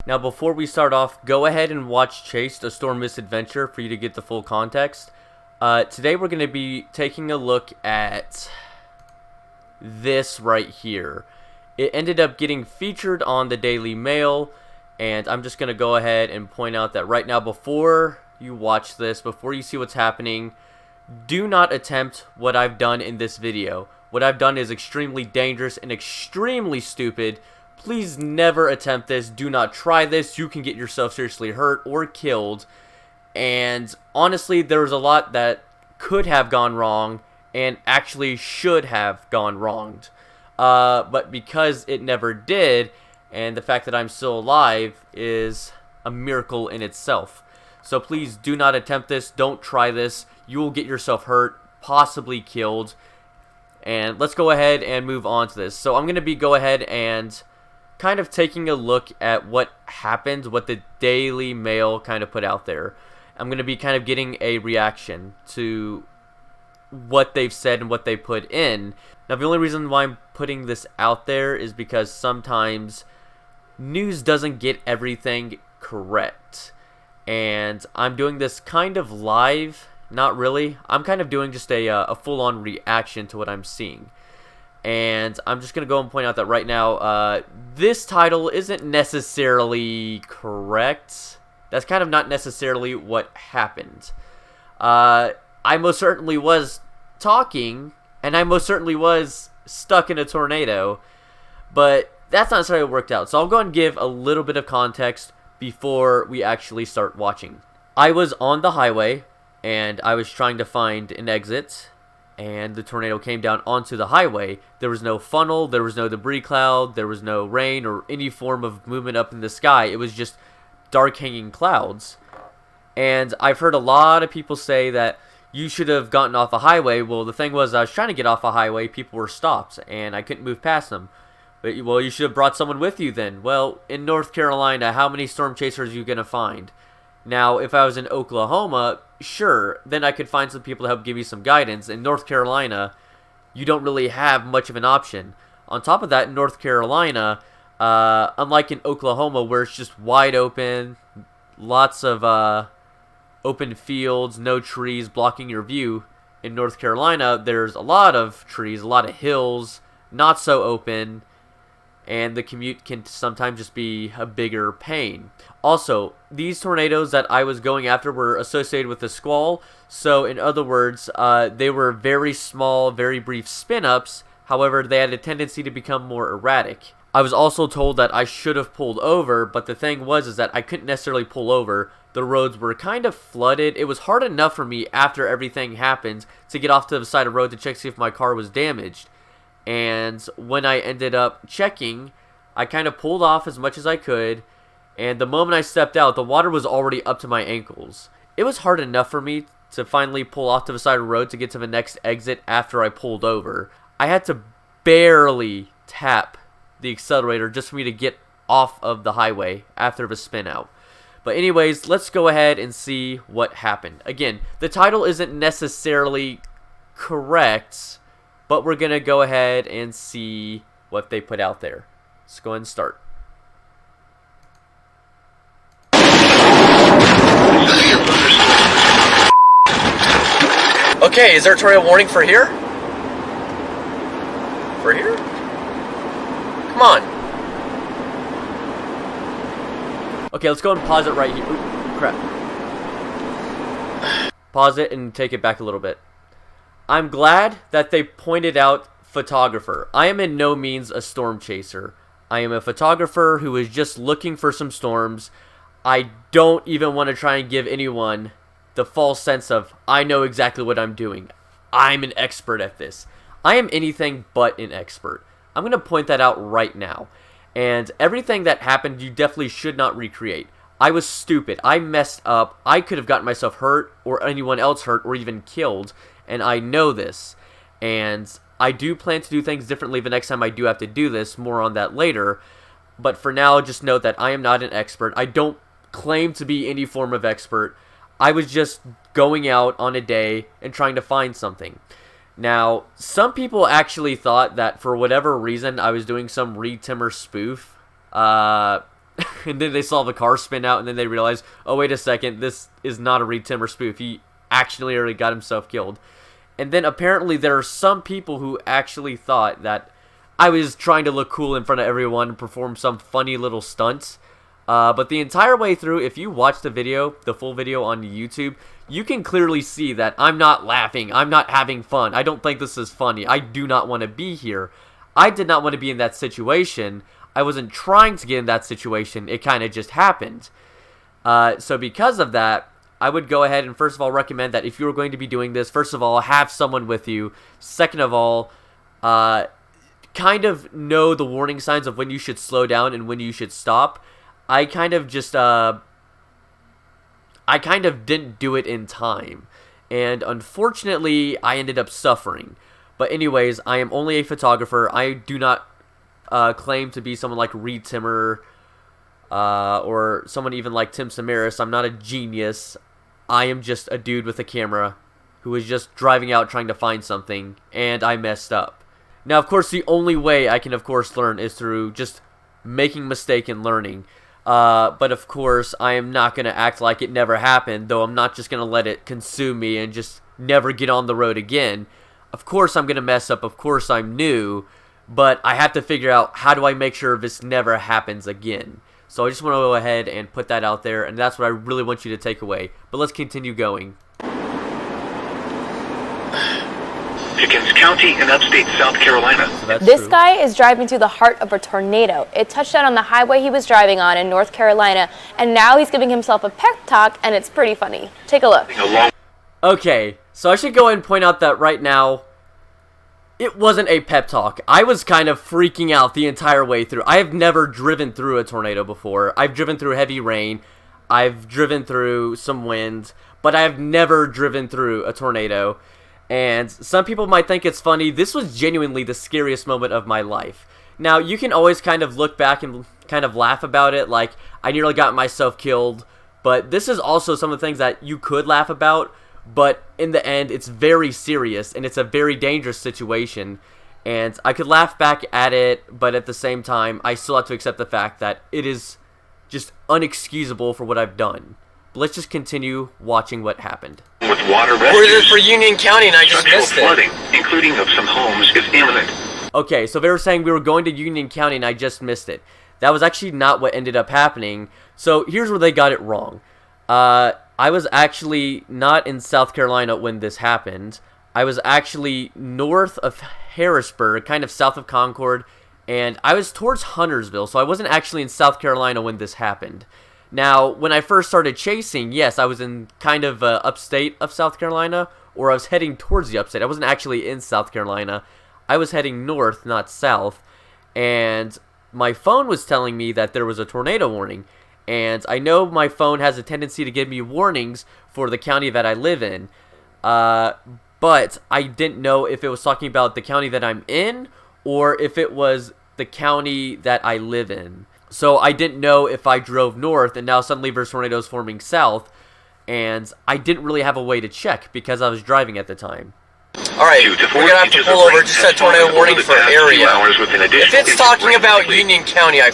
Now, before we start off, go ahead and watch Chase, A Storm Misadventure for you to get the full context. Today we're going to be taking a look at this right here. It ended up getting featured on the Daily Mail, and I'm just going to go ahead and point out that right now, before you watch this, before you see what's happening, do not attempt what I've done in this video. What I've done is extremely dangerous and extremely stupid. Please never attempt this. Do not try this. You can get yourself seriously hurt or killed. And honestly, there was a lot that could have gone wrong and actually should have gone wronged. But because it never did, and the fact that I'm still alive is a miracle in itself. So please do not attempt this. Don't try this. You will get yourself hurt, possibly killed. And let's go ahead and move on to this. So I'm going to go ahead and kind of taking a look at what happened, what the Daily Mail kind of put out there. I'm going to be kind of getting a reaction to what they've said and what they put in. Now, the only reason why I'm putting this out there is because sometimes news doesn't get everything correct. And I'm doing this kind of live, not really. I'm kind of doing just a full-on reaction to what I'm seeing. And I'm just going to go and point out that right now, this title isn't necessarily correct. That's kind of not necessarily what happened. I most certainly was talking, and I most certainly was stuck in a tornado, but that's not necessarily what worked out. So I'll go and give a little bit of context before we actually start watching. I was on the highway, and I was trying to find an exit, and the tornado came down onto the highway. There was no funnel, there was no debris cloud, there was no rain or any form of movement up in the sky. It was just dark hanging clouds. And I've heard a lot of people say that you should have gotten off a highway. Well, the thing was, I was trying to get off a highway, people were stopped, and I couldn't move past them. But, well, you should have brought someone with you then. Well, in North Carolina, how many storm chasers are you going to find? Now, if I was in Oklahoma, sure, then I could find some people to help give me some guidance. In North Carolina, you don't really have much of an option. On top of that, in North Carolina, unlike in Oklahoma where it's just wide open, lots of open fields, no trees blocking your view, in North Carolina, there's a lot of trees, a lot of hills, not so open, and the commute can sometimes just be a bigger pain. Also, these tornadoes that I was going after were associated with a squall, so in other words, they were very small, very brief spin-ups. However, they had a tendency to become more erratic. I was also told that I should have pulled over, but the thing was that I couldn't necessarily pull over. The roads were kind of flooded. It was hard enough for me after everything happened to get off to the side of the road to check to see if my car was damaged. And when I ended up checking, I kind of pulled off as much as I could, and the moment I stepped out, the water was already up to my ankles. It was hard enough for me to finally pull off to the side of the road to get to the next exit after I pulled over. I had to barely tap the accelerator just for me to get off of the highway after the spin out. But anyways, let's go ahead and see what happened. Again, the title isn't necessarily correct, but we're going to go ahead and see what they put out there. Let's go ahead and start. Okay, is there a tornado warning for here? For here? Come on. Okay, let's go and pause it right here. Ooh, crap. Pause it and take it back a little bit. I'm glad that they pointed out photographer. I am in no means a storm chaser. I am a photographer who is just looking for some storms. I don't even want to try and give anyone the false sense of, I know exactly what I'm doing. I'm an expert at this. I am anything but an expert. I'm going to point that out right now. And everything that happened, you definitely should not recreate. I was stupid. I messed up. I could have gotten myself hurt or anyone else hurt or even killed. And I know this. And I do plan to do things differently the next time I do have to do this. More on that later. But for now, just note that I am not an expert. I don't claim to be any form of expert. I was just going out on a day and trying to find something. Now, some people actually thought that for whatever reason I was doing some Reed Timmer spoof. and then they saw the car spin out, and then they realized, oh, wait a second, this is not a Reed Timmer spoof. He actually already got himself killed. And then apparently there are some people who actually thought that I was trying to look cool in front of everyone and perform some funny little stunts. But the entire way through, if you watch the video, the full video on YouTube, you can clearly see that I'm not laughing. I'm not having fun. I don't think this is funny. I do not want to be here. I did not want to be in that situation. I wasn't trying to get in that situation. It kind of just happened. So because of that, I would go ahead and first of all recommend that if you were going to be doing this, first of all, have someone with you. Second of all, kind of know the warning signs of when you should slow down and when you should stop. I kind of didn't do it in time, and unfortunately, I ended up suffering. But anyways, I am only a photographer. I do not claim to be someone like Reed Timmer or someone even like Tim Samaras. I'm not a genius. I am just a dude with a camera who was just driving out trying to find something, and I messed up. Now, of course, the only way I can, of course, learn is through just making a mistake and learning. But of course, I am not going to act like it never happened, though I'm not just going to let it consume me and just never get on the road again. Of course, I'm going to mess up. Of course, I'm new. But I have to figure out how do I make sure this never happens again. So I just want to go ahead and put that out there, and that's what I really want you to take away. But let's continue going. Pickens County in upstate South Carolina. So this guy is driving through the heart of a tornado. It touched down on the highway he was driving on in North Carolina, and now he's giving himself a pep talk, and it's pretty funny. Take a look. Okay, so I should go ahead and point out that right now, it wasn't a pep talk. I was kind of freaking out the entire way through. I have never driven through a tornado before. I've driven through heavy rain. I've driven through some wind, but I've never driven through a tornado. And some people might think it's funny. This was genuinely the scariest moment of my life. Now, you can always kind of look back and kind of laugh about it, like, I nearly got myself killed. But this is also some of the things that you could laugh about, but in the end, it's very serious, and it's a very dangerous situation. And I could laugh back at it, but at the same time, I still have to accept the fact that it is just unexcusable for what I've done. But let's just continue watching what happened. With water rescues, we're for Union County, and I just missed flooding, it. including of some homes, is imminent. Okay, so they were saying we were going to Union County, and I just missed it. That was actually not what ended up happening. So here's where they got it wrong. I was actually not in South Carolina when this happened. I was actually north of Harrisburg, kind of south of Concord, and I was towards Huntersville, so I wasn't actually in South Carolina when this happened. Now, when I first started chasing, yes, I was in kind of upstate of South Carolina, or I was heading towards the upstate. I wasn't actually in South Carolina. I was heading north, not south, and my phone was telling me that there was a tornado warning. And I know my phone has a tendency to give me warnings for the county that I live in, but I didn't know if it was talking about the county that I'm in, or if it was the county that I live in. So I didn't know if I drove north and now suddenly there's tornadoes forming south, and I didn't really have a way to check because I was driving at the time. Alright, we're gonna have to pull over. Just said tornado warning for area. If it's talking about Union County, I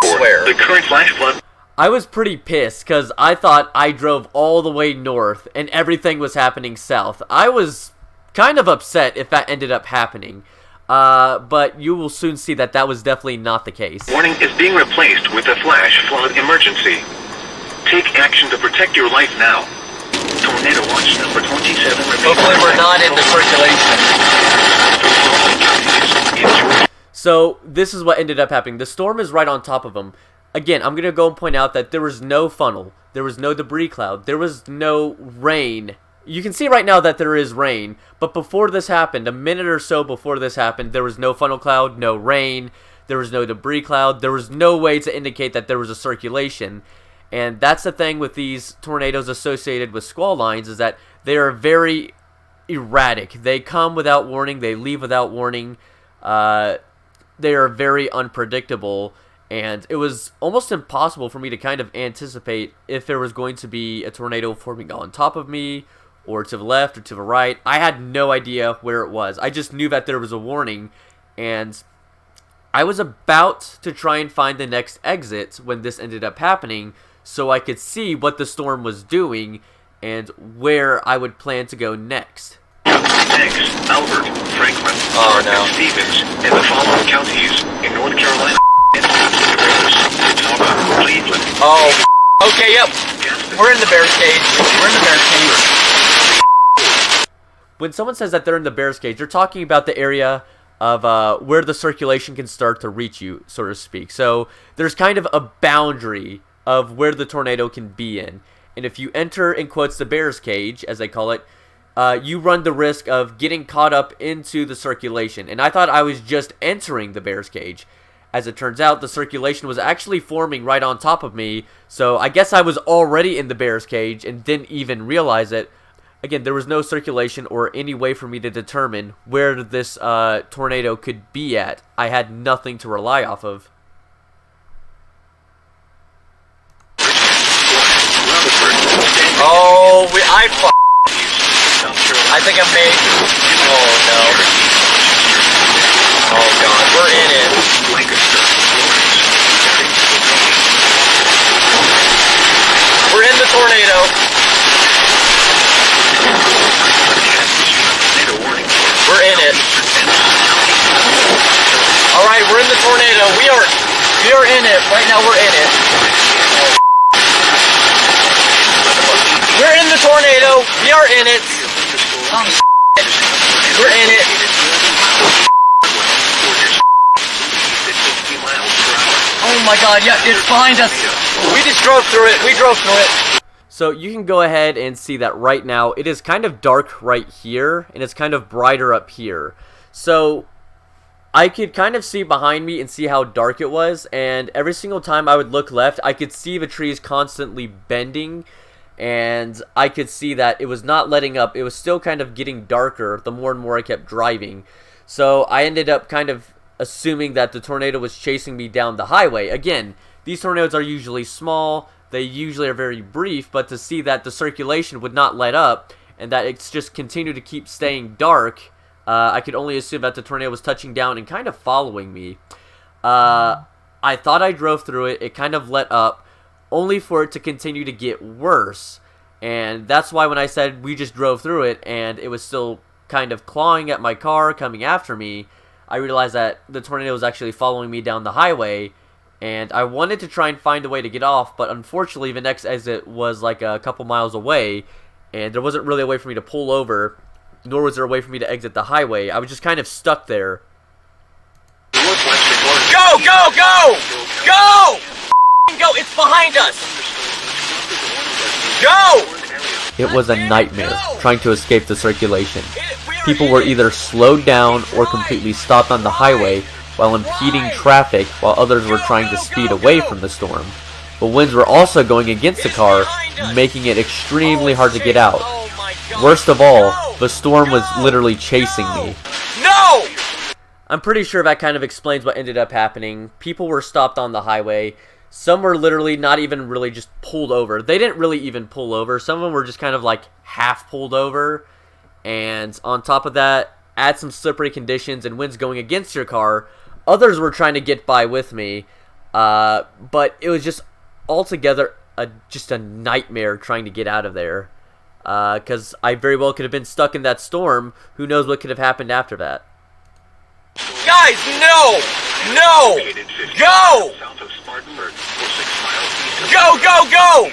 swear. The current flash flood. I was pretty pissed because I thought I drove all the way north and everything was happening south. I was kind of upset if that ended up happening. But you will soon see that that was definitely not the case. Warning is being replaced with a flash flood emergency. Take action to protect your life now. Tornado watch number 27. Hopefully we're not into circulation. So this is what ended up happening. The storm is right on top of them. Again, I'm going to go and point out that there was no funnel. There was no debris cloud. There was no rain. You can see right now that there is rain, but before this happened, a minute or so before this happened, there was no funnel cloud, no rain, there was no debris cloud, there was no way to indicate that there was a circulation. And that's the thing with these tornadoes associated with squall lines, is that they are very erratic. They come without warning, they leave without warning. They are very unpredictable. And it was almost impossible for me to kind of anticipate if there was going to be a tornado forming on top of me, or to the left, or to the right. I had no idea where it was. I just knew that there was a warning, and I was about to try and find the next exit when this ended up happening, so I could see what the storm was doing and where I would plan to go next. Thanks, Albert, Franklin, Clark, and Stevens in the following counties in North Carolina and Cleveland. Oh, okay, yep. We're in the bear's cage. We're in the bear's cage. When someone says that they're in the bear's cage, they're talking about the area of where the circulation can start to reach you, so to speak. So there's kind of a boundary of where the tornado can be in. And if you enter, in quotes, the bear's cage, as they call it, you run the risk of getting caught up into the circulation. And I thought I was just entering the bear's cage. As it turns out, the circulation was actually forming right on top of me, so I guess I was already in the bear's cage and didn't even realize it. Again, there was no circulation or any way for me to determine where this tornado could be at. I had nothing to rely off of. Oh, I think I made... Oh, no. Oh, God, we're in it. We're in the tornado. We're in it. Alright, we're in the tornado. We are in it. Right now, we're in it. We're in the tornado. We are in it. Oh, we're in it. Oh my God, yeah, it's behind us. We just drove through it. We drove through it. So you can go ahead and see that right now it is kind of dark right here and it's kind of brighter up here. So I could kind of see behind me and see how dark it was, and every single time I would look left I could see the trees constantly bending, and I could see that it was not letting up. It was still kind of getting darker the more and more I kept driving. So I ended up kind of assuming that the tornado was chasing me down the highway. Again, these tornadoes are usually small, they usually are very brief, but to see that the circulation would not let up and that it's just continued to keep staying dark, I could only assume that the tornado was touching down and kind of following me. I thought I drove through it, it kind of let up, only for it to continue to get worse. And that's why when I said we just drove through it and it was still kind of clawing at my car, coming after me, I realized that the tornado was actually following me down the highway, and I wanted to try and find a way to get off, but unfortunately the next exit was like a couple miles away, and there wasn't really a way for me to pull over, nor was there a way for me to exit the highway. I was just kind of stuck there. Go, go, go! Go! Go! It's behind us! Go! It was a nightmare trying to escape the circulation. People were either slowed down or completely stopped on the highway while impeding traffic, while others were trying to speed away from the storm. But winds were also going against the car, making it extremely hard to get out. Worst of all, the storm was literally chasing me. No! I'm pretty sure that kind of explains what ended up happening. People were stopped on the highway. Some were literally not even really just pulled over. They didn't really even pull over. Some of them were just kind of like half pulled over. And on top of that, add some slippery conditions and winds going against your car. Others were trying to get by with me. But it was just altogether just a nightmare trying to get out of there. Because I very well could have been stuck in that storm. Who knows what could have happened after that. Guys, no! No! Go! Go, go, go!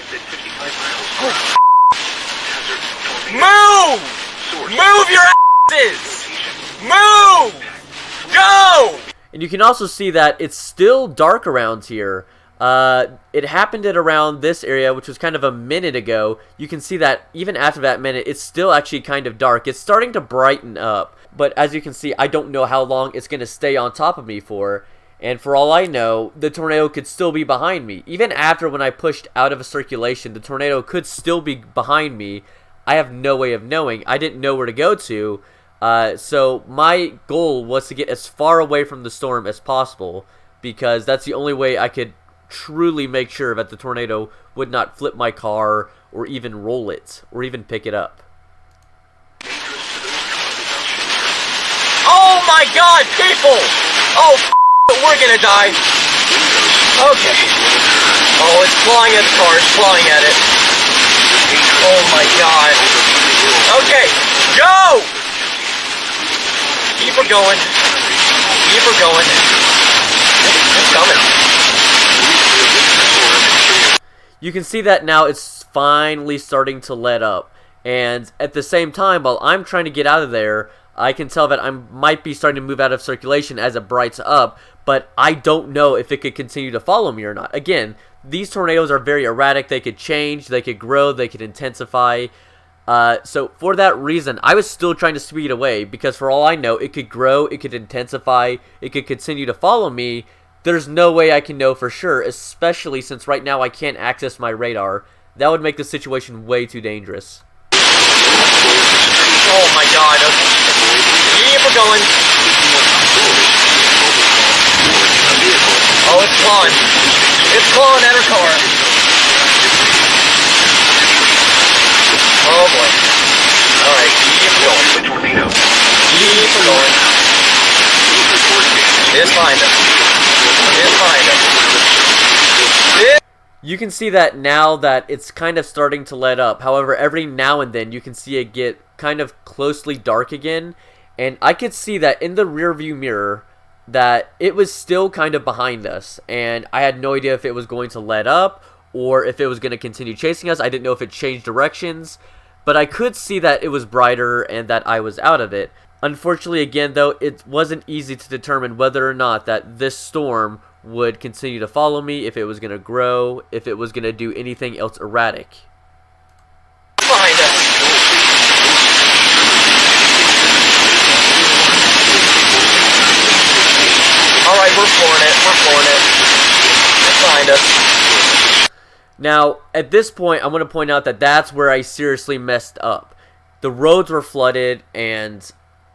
Move! Move your asses! Move! Go! And you can also see that it's still dark around here. It happened at around this area, which was kind of a minute ago. You can see that even after that minute, it's still actually kind of dark. It's starting to brighten up. But as you can see, I don't know how long it's going to stay on top of me for. And for all I know, the tornado could still be behind me. Even after when I pushed out of a circulation, the tornado could still be behind me. I have no way of knowing. I didn't know where to go to. So my goal was to get as far away from the storm as possible, because that's the only way I could truly make sure that the tornado would not flip my car or even roll it or even pick it up. Oh my God, people! Oh, We're gonna die. Okay. Oh, it's flying at the car. It's flying at it. Oh my god. Okay, go! Keep her going. Keep her going. It's coming. You can see that now it's finally starting to let up. And at the same time, while I'm trying to get out of there, I can tell that I might be starting to move out of circulation as it brights up, but I don't know if it could continue to follow me or not. Again, these tornadoes are very erratic. They could change, they could grow, they could intensify. So for that reason, I was still trying to speed away, because for all I know, it could grow, it could intensify, it could continue to follow me. There's no way I can know for sure, especially since right now I can't access my radar. That would make the situation way too dangerous. Oh my god. Keep her going. Oh, it's clawing. It's clawing at her car. Oh boy. Alright, keep going. Keep going. It's behind us. It's behind us. You can see that now that it's kind of starting to let up. However, every now and then you can see it get kind of closely dark again. And I could see that in the rear view mirror that it was still kind of behind us. And I had no idea if it was going to let up or if it was going to continue chasing us. I didn't know if it changed directions. But I could see that it was brighter and that I was out of it. Unfortunately, again, though, it wasn't easy to determine whether or not that this storm would continue to follow me, if it was going to grow, if it was going to do anything else erratic. Behind us. Alright, we're flooring it. We're flooring it. It's behind us. Now, at this point, I'm going to point out that that's where I seriously messed up. The roads were flooded, and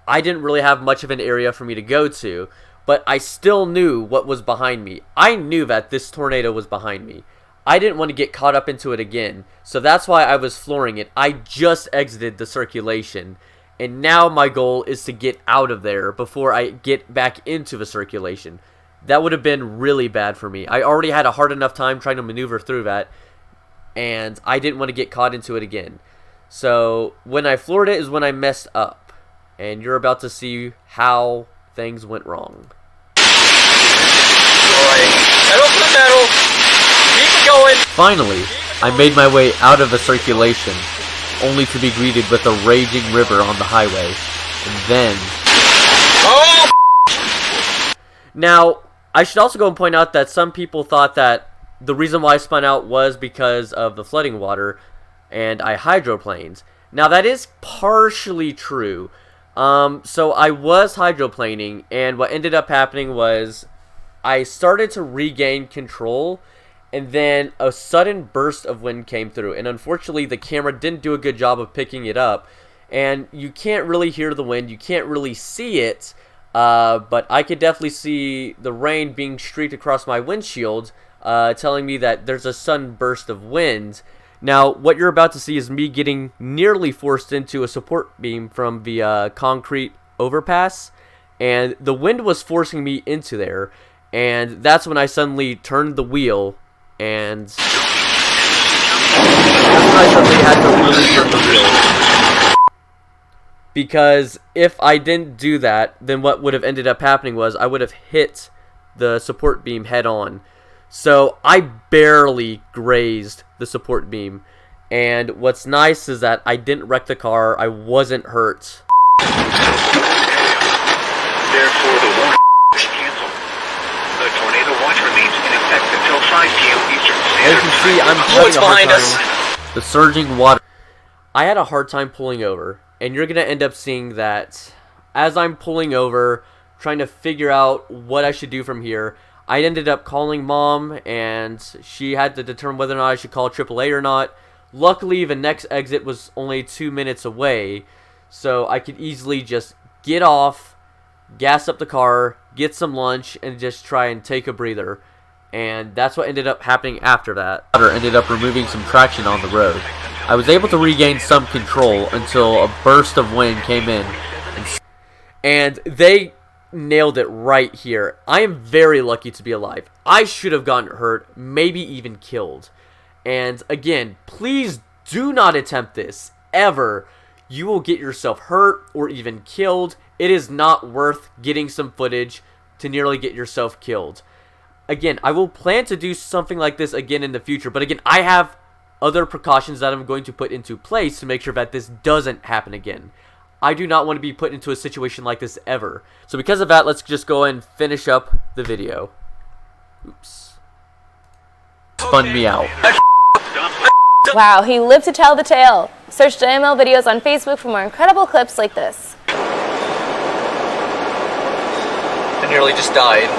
I didn't really have much of an area for me to go to. But I still knew what was behind me. I knew that this tornado was behind me. I didn't want to get caught up into it again. So that's why I was flooring it. I just exited the circulation. And now my goal is to get out of there before I get back into the circulation. That would have been really bad for me. I already had a hard enough time trying to maneuver through that. And I didn't want to get caught into it again. So when I floored it is when I messed up. And you're about to see how things went wrong. Alright, pedal to the metal. Keep it going. Finally, I made my way out of the circulation, only to be greeted with a raging river on the highway. And then... Oh! Now, I should also go and point out that some people thought that the reason why I spun out was because of the flooding water, and I hydroplaned. Now, that is partially true. So I was hydroplaning, and what ended up happening was I started to regain control, and then a sudden burst of wind came through, and unfortunately the camera didn't do a good job of picking it up, and you can't really hear the wind, you can't really see it, but I could definitely see the rain being streaked across my windshield, telling me that there's a sudden burst of wind. Now, what you're about to see is me getting nearly forced into a support beam from the concrete overpass, and the wind was forcing me into there, and that's when I suddenly turned the wheel, and that's when I suddenly had to really turn the wheel. Because if I didn't do that, then what would have ended up happening was I would have hit the support beam head on. So I barely grazed the support beam, and what's nice is that I didn't wreck the car, I wasn't hurt. Therefore, the warning is canceled. The tornado watch remains in effect until 5 p.m. Eastern As you Standard can see, Time. I'm having a hard time. The surging water. I had a hard time pulling over, and you're going to end up seeing that as I'm pulling over, trying to figure out what I should do from here, I ended up calling Mom, and she had to determine whether or not I should call AAA or not. Luckily, the next exit was only 2 minutes away, so I could easily just get off, gas up the car, get some lunch, and just try and take a breather. And that's what ended up happening after that. Water ended up removing some traction on the road. I was able to regain some control until a burst of wind came in. And they nailed it right here. I am very lucky to be alive. I should have gotten hurt, maybe even killed. And again, please do not attempt this, ever. You will get yourself hurt or even killed. It is not worth getting some footage to nearly get yourself killed. Again, I will plan to do something like this again in the future, but again, I have other precautions that I'm going to put into place to make sure that this doesn't happen again. I do not want to be put into a situation like this ever. So because of that, let's just go and finish up the video. Oops. Spun me out. Wow, he lived to tell the tale. Search JML videos on Facebook for more incredible clips like this. I nearly just died.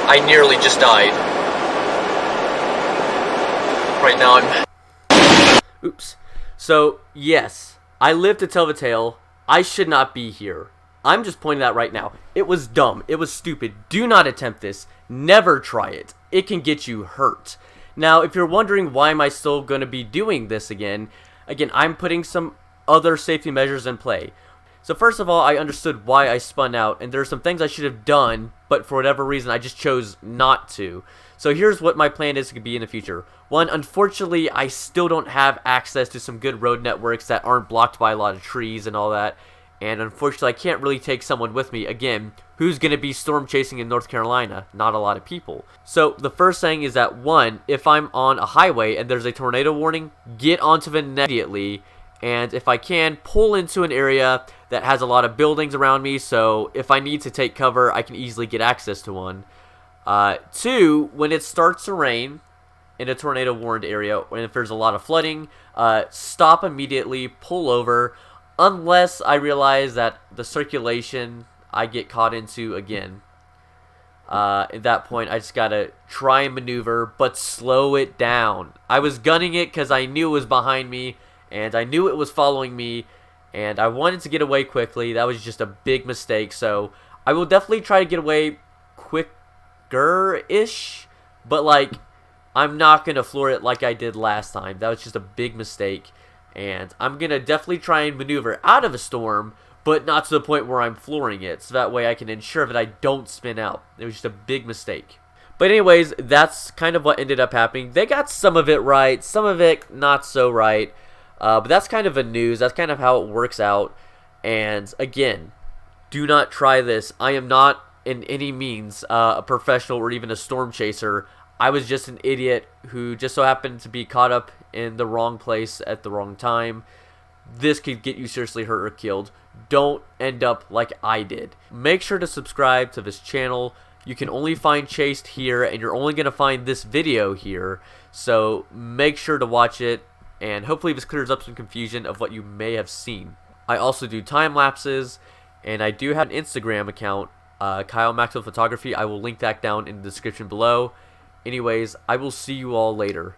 I nearly just died. Right now I'm... Oops. So, yes, I lived to tell the tale. I should not be here. I'm just pointing that right now. It was dumb. It was stupid. Do not attempt this. Never try it. It can get you hurt. Now, if you're wondering why am I still going to be doing this again, I'm putting some other safety measures in play. So first of all, I understood why I spun out, and there are some things I should have done, but for whatever reason, I just chose not to. So here's what my plan is to be in the future. One, unfortunately, I still don't have access to some good road networks that aren't blocked by a lot of trees and all that. And unfortunately, I can't really take someone with me. Again, who's going to be storm chasing in North Carolina? Not a lot of people. So the first thing is that, one, if I'm on a highway and there's a tornado warning, get onto the net immediately. And if I can, pull into an area that has a lot of buildings around me, so if I need to take cover, I can easily get access to one. Two, when it starts to rain in a tornado warned area, and if there's a lot of flooding, stop immediately, pull over, unless I realize that the circulation I get caught into again. At that point, I just gotta try and maneuver, but slow it down. I was gunning it because I knew it was behind me, and I knew it was following me, and I wanted to get away quickly. That was just a big mistake, so I will definitely try to get away quicker-ish, but like, I'm not gonna floor it like I did last time. That was just a big mistake, and I'm gonna definitely try and maneuver out of a storm, but not to the point where I'm flooring it, so that way I can ensure that I don't spin out. It was just a big mistake. But anyways, that's kind of what ended up happening. They got some of it right, some of it not so right. But that's kind of the news. That's kind of how it works out. And again, do not try this. I am not in any means a professional or even a storm chaser. I was just an idiot who just so happened to be caught up in the wrong place at the wrong time. This could get you seriously hurt or killed. Don't end up like I did. Make sure to subscribe to this channel. You can only find Chased here, and you're only going to find this video here. So make sure to watch it. And hopefully this clears up some confusion of what you may have seen. I also do time lapses, and I do have an Instagram account, Kyle Maxwell Photography. I will link that down in the description below. Anyways, I will see you all later.